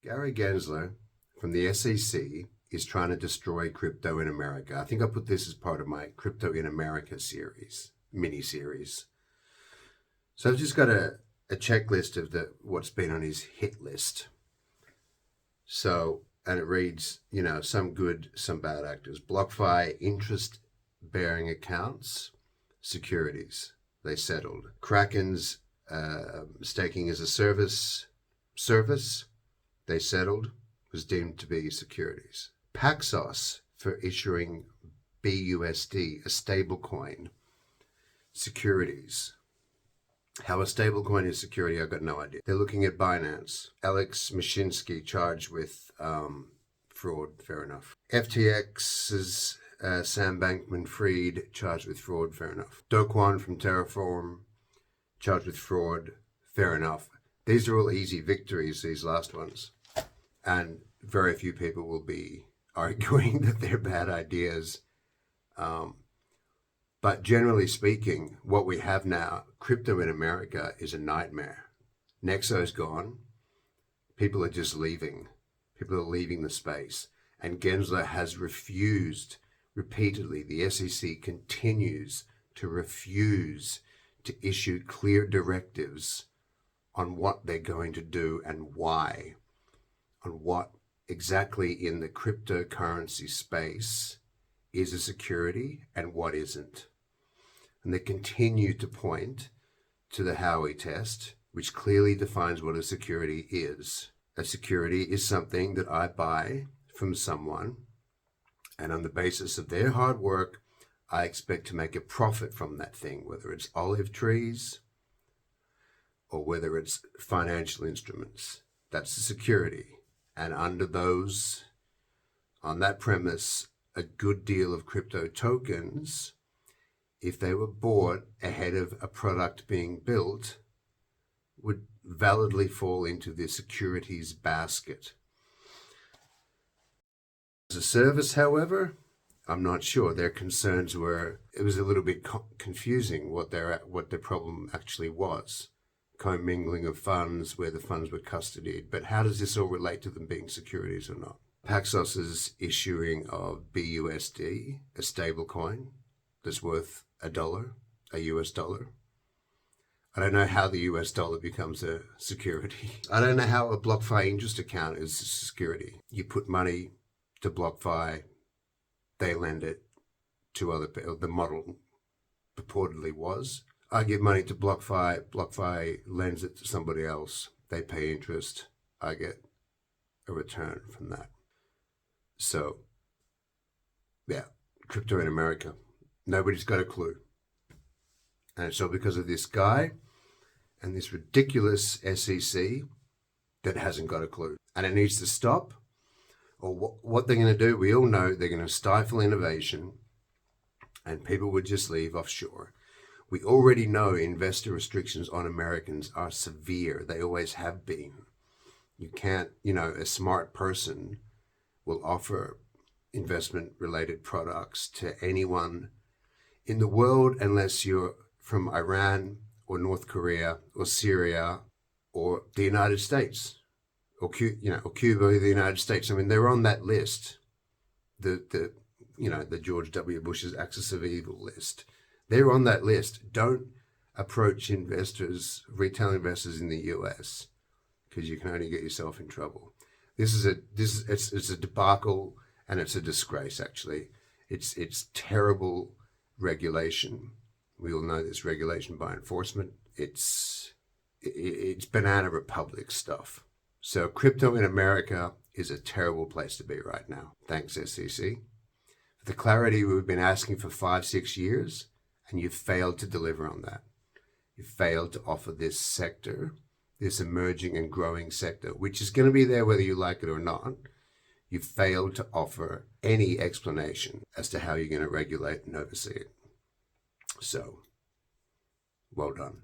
Gary Gensler from the SEC is trying to destroy crypto in America. I think I put this as part of my Crypto in America series, mini-series. So I've just got a checklist of what's been on his hit list. So, and it reads, some good, some bad actors. BlockFi, interest-bearing accounts, securities, they settled. Kraken's staking as a service, they settled, was deemed to be securities. Paxos for issuing BUSD, a stablecoin, securities. How a stablecoin is security, I've got no idea. They're looking at Binance. Alex Mashinsky charged with fraud, fair enough. FTX's Sam Bankman-Fried charged with fraud, fair enough. Do Kwon from Terraform charged with fraud, fair enough. These are all easy victories, these last ones. And very few people will be arguing that they're bad ideas. But generally speaking, what we have now, crypto in America, is a nightmare. Nexo's gone. People are just leaving. People are leaving the space. And Gensler has refused repeatedly. The SEC continues to refuse to issue clear directives on what they're going to do and why, on what exactly in the cryptocurrency space is a security and what isn't. And they continue to point to the Howey test, which clearly defines what a security is. A security is something that I buy from someone, and on the basis of their hard work, I expect to make a profit from that thing, whether it's olive trees or whether it's financial instruments. That's a security. And under those, on that premise, a good deal of crypto tokens, if they were bought ahead of a product being built, would validly fall into the securities basket. As a service, however, I'm not sure. Their concerns were, it was a little bit confusing what their problem actually was. Commingling of funds where the funds were custodied. But how does this all relate to them being securities or not? Paxos's issuing of BUSD, a stable coin that's worth $1, a US dollar. I don't know how the US dollar becomes a security. I don't know how a BlockFi interest account is a security. You put money to BlockFi, they lend it to other people. The model purportedly was. I give money to BlockFi, BlockFi lends it to somebody else. They pay interest. I get a return from that. So, yeah, crypto in America. Nobody's got a clue. And it's all because of this guy and this ridiculous SEC that hasn't got a clue. And it needs to stop. Or what they're going to do, we all know they're going to stifle innovation and people would just leave offshore. We already know investor restrictions on Americans are severe. They always have been. You can't, a smart person will offer investment-related products to anyone in the world unless you're from Iran or North Korea or Syria or the United States or Cuba or the United States. I mean, they're on that list, the George W. Bush's axis of evil list. They're on that list. Don't approach retail investors in the US, because you can only get yourself in trouble. It's a debacle, and it's a disgrace. Actually, it's terrible regulation. We all know this regulation by enforcement. It's banana republic stuff. So crypto in America is a terrible place to be right now. Thanks, SEC. For the clarity we've been asking for 5-6 years. And you've failed to deliver on that. You've failed to offer this sector, this emerging and growing sector, which is going to be there whether you like it or not. You've failed to offer any explanation as to how you're going to regulate and oversee it. So, well done.